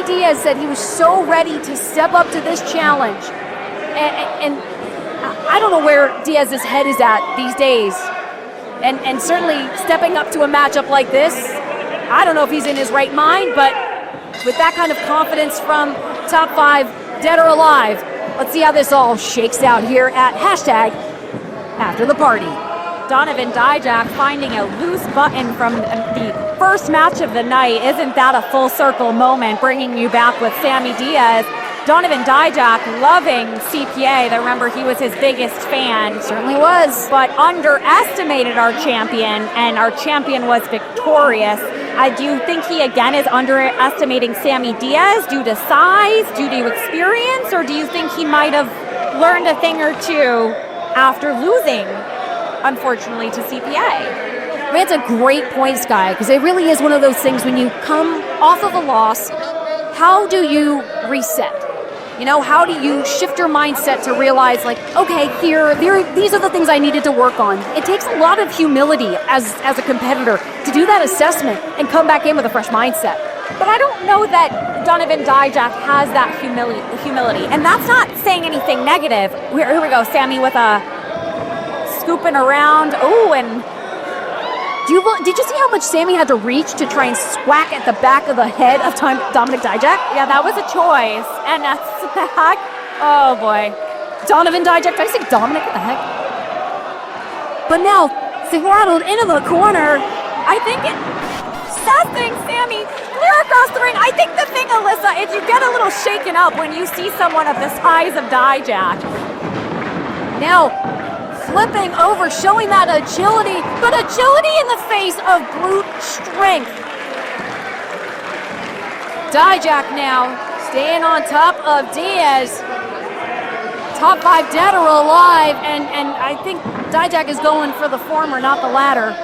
Sammy Diaz said he was so ready to step up to this challenge. And I don't know where Diaz's head is at these days. And certainly stepping up to a matchup like this, I don't know if he's in his right mind, but with that kind of confidence from top 5, dead or alive, let's see how this all shakes out here at #AfterTheParty. Donovan Dijak finding a loose button from the first match of the night. Isn't that a full circle moment, bringing you back with Sammy Diaz? Donovan Dijak loving CPA. I remember he was his biggest fan. Certainly was. But underestimated our champion, and our champion was victorious. Do you think he again is underestimating Sammy Diaz due to size, due to experience, or do you think he might have learned a thing or two after losing, unfortunately, to CPA? I mean, it's a great point, Sky, because it really is one of those things when you come off of a loss, how do you reset? You know, how do you shift your mindset to realize, like, okay, these are the things I needed to work on. It takes a lot of humility as a competitor to do that assessment and come back in with a fresh mindset. But I don't know that Donovan Dijak has that humility. And that's not saying anything negative. Here we go, Sammy with a scooping around. Oh, and did you see how much Sammy had to reach to try and swack at the back of the head of Dominic Dijak? Yeah, that was a choice. And a smack. Oh, boy. Donovan Dijak. Did I say Dominic? What the heck? But now, throttled into the corner. I think Something, Sammy, clear across the ring. I think the thing, Alyssa, is you get a little shaken up when you see someone of the size of Dijak. Now, flipping over, showing that agility, but agility in the face of brute strength. Dijak now staying on top of Diaz. Top 5 dead or alive, and I think Dijak is going for the former, not the latter.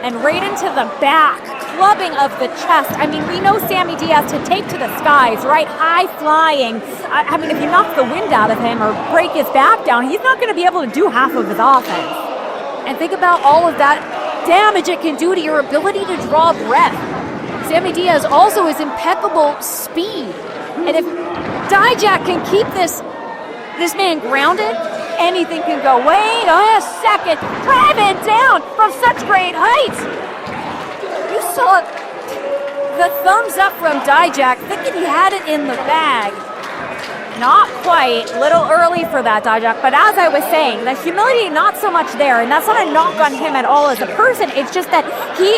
And right into the back, clubbing of the chest. I mean, we know Sammy Diaz to take to the skies, right? High flying. I mean, if you knock the wind out of him or break his back down, he's not going to be able to do half of his offense. And think about all of that damage it can do to your ability to draw breath. Sammy Diaz also has impeccable speed. And if Dijak can keep this man grounded, anything can go. Wait a second. Driving down from such great heights. You saw the thumbs up from Dijak, thinking he had it in the bag. Not quite. Little early for that, Dijak. But as I was saying, the humility not so much there, and that's not a knock on him at all as a person. It's just that he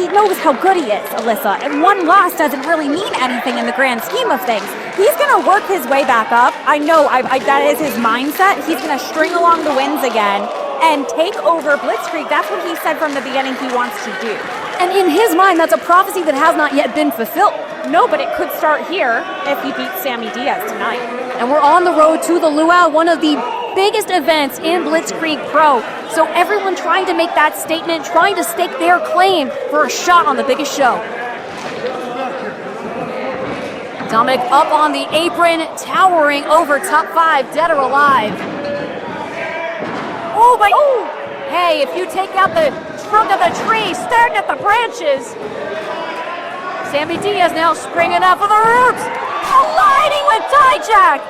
knows how good he is, Alyssa. And one loss doesn't really mean anything in the grand scheme of things. He's going to work his way back up. I know that is his mindset. He's going to string along the wins again and take over Blitzkrieg. That's what he said from the beginning he wants to do. And in his mind, that's a prophecy that has not yet been fulfilled. No, but it could start here if he beats Sammy Diaz tonight. And we're on the road to the Luau, one of the biggest events in Blitzkrieg Pro. So everyone trying to make that statement, trying to stake their claim for a shot on the biggest show. Dominic up on the apron, towering over top 5, dead or alive. Oh, my... Oh. Hey, if you take out the trunk of the tree, staring at the branches. Sammy Diaz now springing up for the roots. Colliding with Dijak.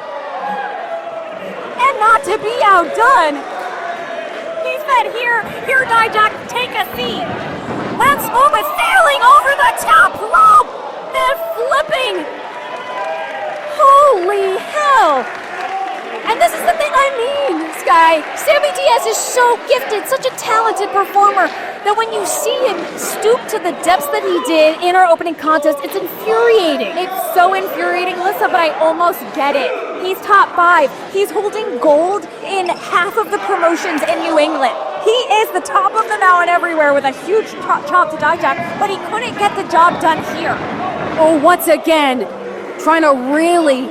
And not to be outdone. He said, here, Dijak, take a seat. Let's move it, sailing over the top rope. Then flipping. Holy hell! And this is the thing I mean, Sky. Sammy Diaz is so gifted, such a talented performer, that when you see him stoop to the depths that he did in our opening contest, it's infuriating. It's so infuriating, Alyssa, but I almost get it. He's top 5. He's holding gold in half of the promotions in New England. He is the top of them now and everywhere with a huge chop to Dijak, but he couldn't get the job done here. Oh, once again, trying to really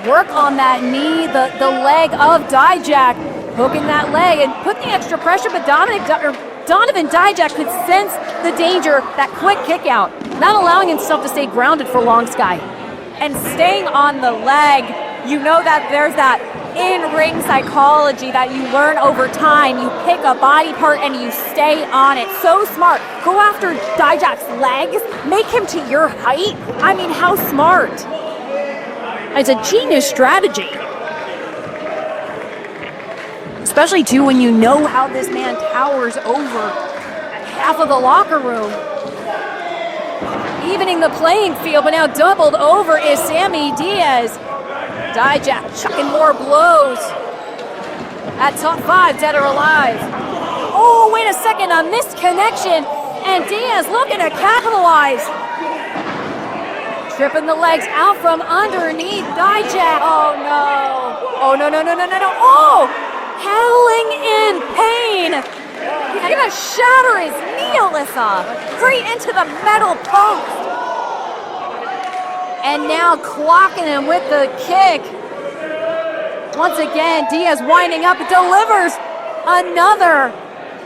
work on that knee, the leg of Dijak, hooking that leg and putting the extra pressure, but Donovan Dijak could sense the danger, that quick kick out, not allowing himself to stay grounded for long, Sky. And staying on the leg, you know that there's that in-ring psychology that you learn over time. You pick a body part and you stay on it. So smart. Go after Dijak's legs. Make him to your height. I mean, how smart. It's a genius strategy. Especially, too, when you know how this man towers over half of the locker room. Evening the playing field, but now doubled over is Sammy Diaz. Dijak chucking more blows at top 5, dead or alive. Oh, wait a second, a missed connection, and Diaz looking to capitalize. Tripping the legs out from underneath Dijak. Oh, no. Oh, no, no, no, no, no, no. Oh, howling in pain. He's gonna shatter his knee, Alyssa, straight into the metal post. And now clocking him with the kick. Once again, Diaz winding up, delivers another.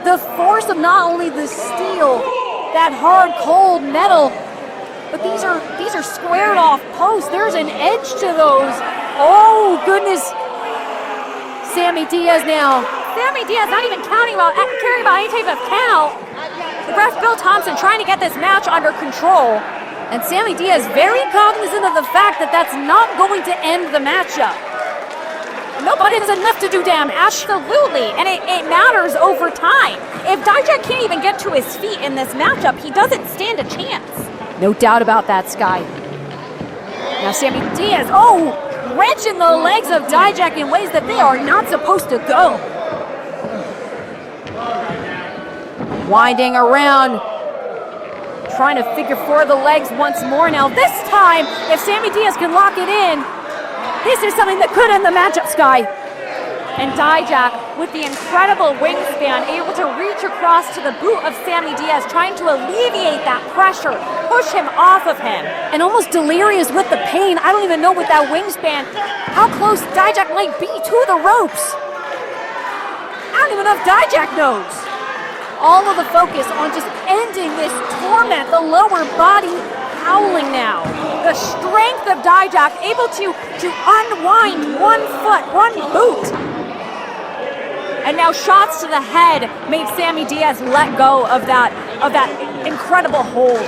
The force of not only the steel, that hard, cold metal, but these are squared off posts. There's an edge to those. Oh, goodness. Sammy Diaz now. Sammy Diaz not even caring about any type of count. The ref Bill Thompson trying to get this match under control. And Sammy Diaz very cognizant of the fact that that's not going to end the matchup. Nobody has enough to do damage. Absolutely. And it matters over time. If Dijak can't even get to his feet in this matchup, he doesn't stand a chance. No doubt about that, Sky. Now Sammy Diaz, wrenching the legs of Dijak in ways that they are not supposed to go. Winding around, trying to figure for the legs once more now. This time, if Sammy Diaz can lock it in, this is something that could end the matchup, Sky. And Dijak, with the incredible wingspan, able to reach across to the boot of Sammy Diaz, trying to alleviate that pressure, push him off of him. And almost delirious with the pain. I don't even know with that wingspan how close Dijak might be to the ropes. I don't even know if Dijak knows. All of the focus on just ending this torment, the lower body howling now. The strength of Dijak, able to unwind one foot, one boot. And now shots to the head made Sammy Diaz let go of that incredible hold.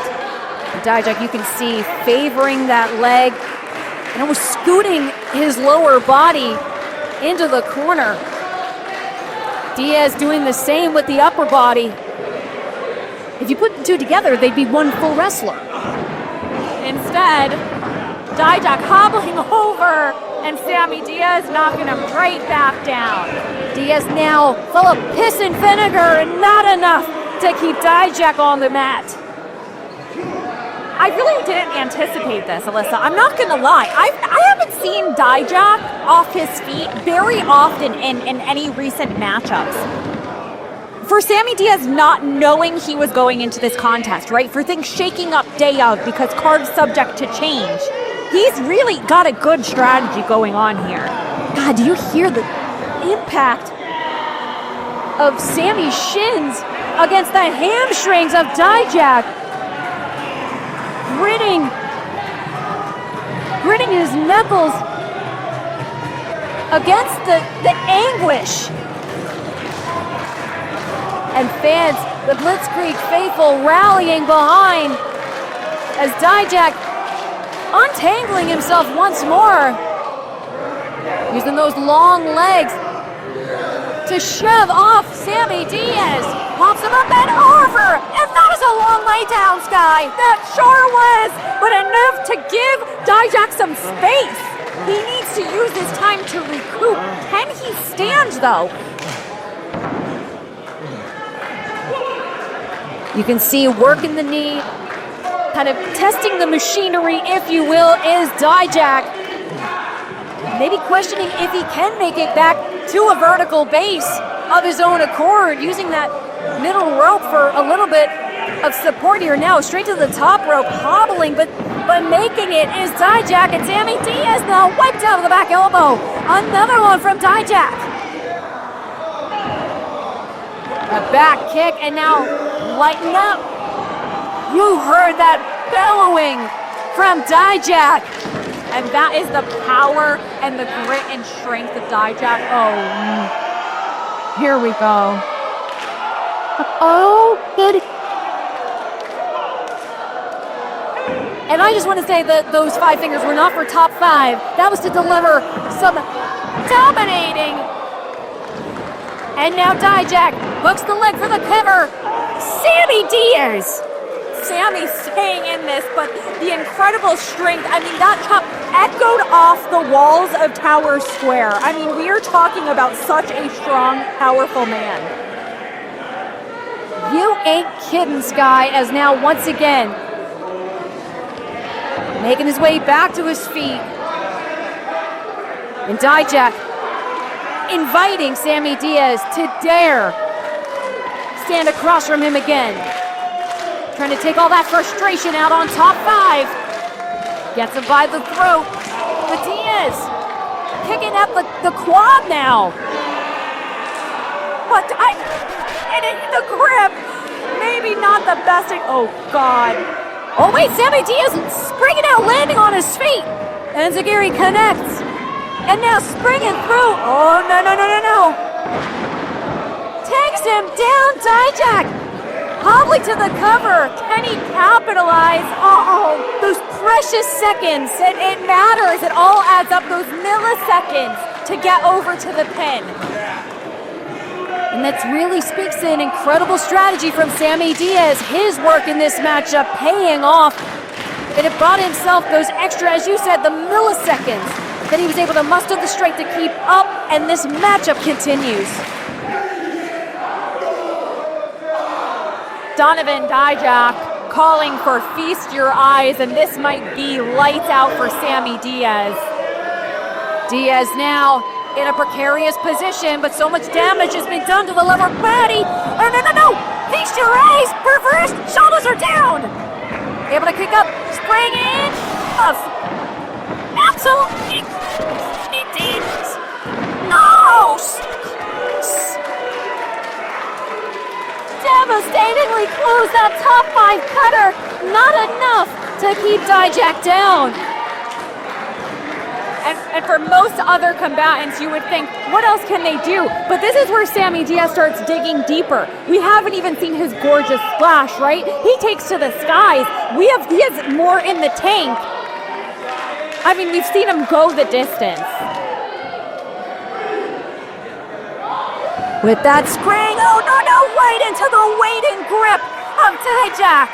Dijak, you can see, favoring that leg and almost scooting his lower body into the corner. Diaz doing the same with the upper body. If you put the two together, they'd be one full wrestler. Instead, Dijak hobbling over and Sammy Diaz knocking him right back down. Diaz now full of piss and vinegar and not enough to keep Dijak on the mat. I really didn't anticipate this, Alyssa. I'm not going to lie. I haven't seen Dijak off his feet very often in any recent matchups. For Sammy Diaz not knowing he was going into this contest, right? For things shaking up day of because cards subject to change. He's really got a good strategy going on here. God, do you hear the impact of Sammy's shins against the hamstrings of Dijak? Gritting his knuckles against the anguish. And fans, the Blitzkrieg faithful rallying behind as Dijak untangling himself once more, using those long legs to shove off Sammy Diaz. Pops him up and over, and that is a long lay down, Sky. That sure was, but enough to give Dijak some space. He needs to use his time to recoup. Can he stand, though? You can see working the knee, kind of testing the machinery, if you will, is Dijak. Maybe questioning if he can make it back to a vertical base of his own accord, using that middle rope for a little bit of support here now. Straight to the top rope, hobbling, but making it is Dijak, and Sammy Diaz now wiped out of the back elbow. Another one from Dijak. A back kick, and now lighten up. You heard that bellowing from Dijak. And that is the power and the grit and strength of Dijak. Oh, here we go. Oh, good. And I just want to say that those 5 fingers were not for top 5. That was to deliver some dominating. And now Dijak hooks the leg for the cover. Sammy Diaz. Sammy staying in this, but the incredible strength. I mean, that chop echoed off the walls of Tower Square. I mean, we are talking about such a strong, powerful man. You ain't kidding, Sky, as now once again making his way back to his feet. And Dijak inviting Sammy Diaz to dare stand across from him again. Trying to take all that frustration out on top 5. Gets him by the throat. But Diaz kicking at the quad now. But the grip, maybe not the best. Oh, God. Oh, wait, Sammy Diaz springing out, landing on his feet. And Zagiri connects. And now springing through. Oh, no. Takes him down, Dijak. Hobbling to the cover. Can he capitalize? Oh, those precious seconds. It matters. It all adds up. Those milliseconds to get over to the pin. And that really speaks to an incredible strategy from Sammy Diaz. His work in this matchup paying off. And it brought himself those extra, as you said, the milliseconds that he was able to muster the strength to keep up. And this matchup continues. Donovan, Dijak calling for feast your eyes, and this might be lights out for Sammy Diaz. Diaz now in a precarious position, but so much damage has been done to the lower body. Oh, no. Feast your eyes. Reversed. Shoulders are down. Able to kick up. Spring in. Absolutely. He did. No. Devastatingly close that top 5 cutter. Not enough to keep Dijak down. And for most other combatants, you would think, what else can they do? But this is where Sammy Diaz starts digging deeper. We haven't even seen his gorgeous splash, right? He takes to the skies. He has more in the tank. I mean, we've seen him go the distance. With that spring, oh no, right into the waiting grip of Dijak.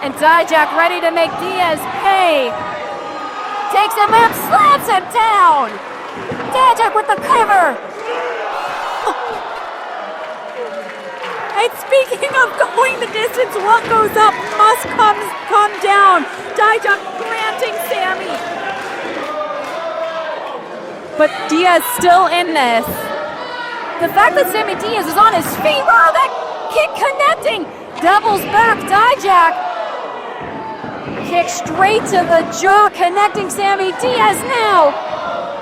And Dijak ready to make Diaz pay. Takes him up, slams him down. Dijak with the cover. And speaking of going the distance, what goes up must come down. Dijak planting Sammy. But Diaz still in this. The fact that Sammy Diaz is on his feet, wow, that kick connecting, doubles back Dijak. Kick straight to the jaw, connecting Sammy Diaz now.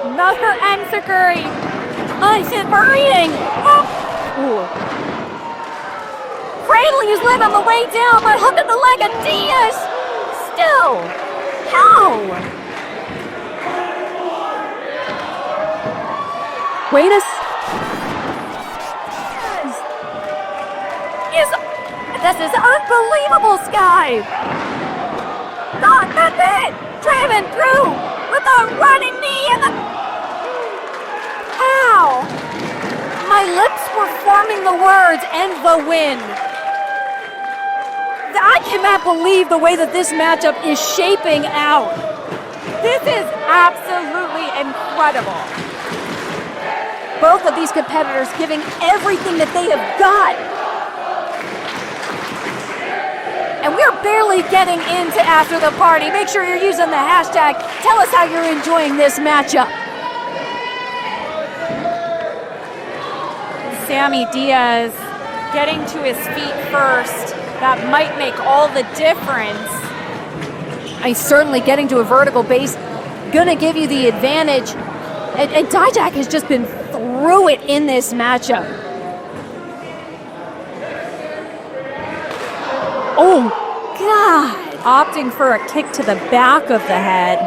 Another enziguri. Burying. Cradling his leg on the way down, but hooking the leg of Diaz. Still, how? Wait a This is unbelievable, Sky! Not it! Driven through with a running knee and the... Ow! My lips were forming the words, and the win. I cannot believe the way that this matchup is shaping out. This is absolutely incredible. Both of these competitors giving everything that they have got. And we're barely getting into after the party. Make sure you're using the hashtag. Tell us how you're enjoying this matchup. Sammy Diaz getting to his feet first. That might make all the difference. Certainly getting to a vertical base, gonna give you the advantage. And Dijak has just been through it in this matchup. Oh, God. Opting for a kick to the back of the head.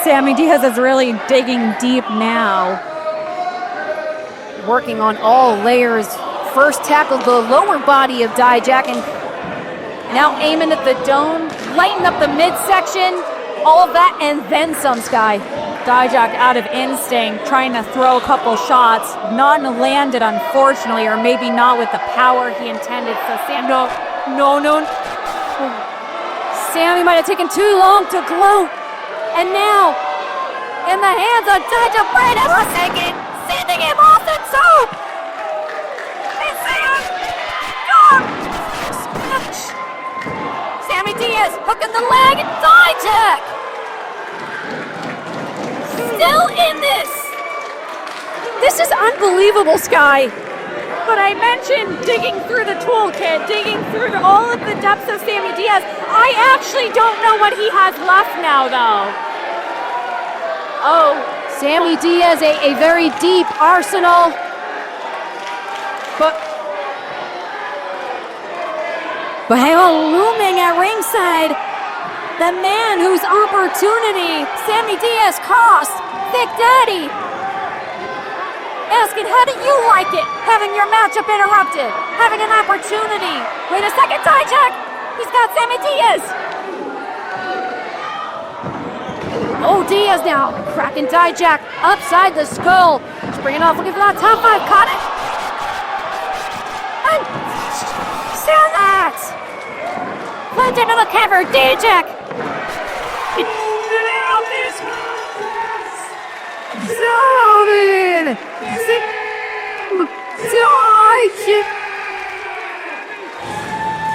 Sammy Diaz is really digging deep now. Working on all layers. First tackled the lower body of Dijak and now aiming at the dome, lighten up the midsection, all of that and then some, Sky. Dijak out of instinct, trying to throw a couple shots. None landed, unfortunately, or maybe not with the power he intended. So No. Sammy might have taken too long to gloat. And now, in the hands of Dijak, Brandon for a second, sending him off the top. Sammy Diaz hooking the leg, Dijak still in this. This is unbelievable, Sky. but I mentioned digging through the toolkit, digging through all of the depths of Sammy Diaz. I actually don't know what he has left now, though. Oh, Sammy Diaz, a very deep arsenal. But looming at ringside, the man whose opportunity Sammy Diaz cost, Thick Daddy. Asking, how do you like it, having your matchup interrupted, having an opportunity? Wait a second, Dijak, he's got Sammy Diaz. Oh, Diaz now, cracking Dijak upside the skull. Springing off, looking for that top five, caught it. And stand that. Put into the cover, Dijak. Donovan!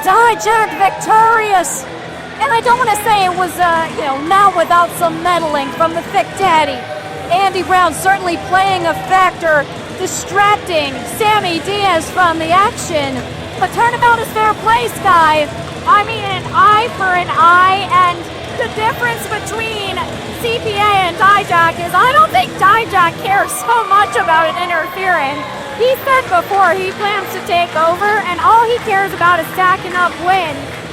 Dijak victorious! And I don't want to say it was, not without some meddling from the Thick Daddy. Andy Brown certainly playing a factor, distracting Sammy Diaz from the action. But turnabout is fair play, Sky. I mean, an eye for an eye, and the difference between CPA and Dijak is I don't think Dijak cares so much about an interference. He said before he plans to take over, and all he cares about is stacking up wins.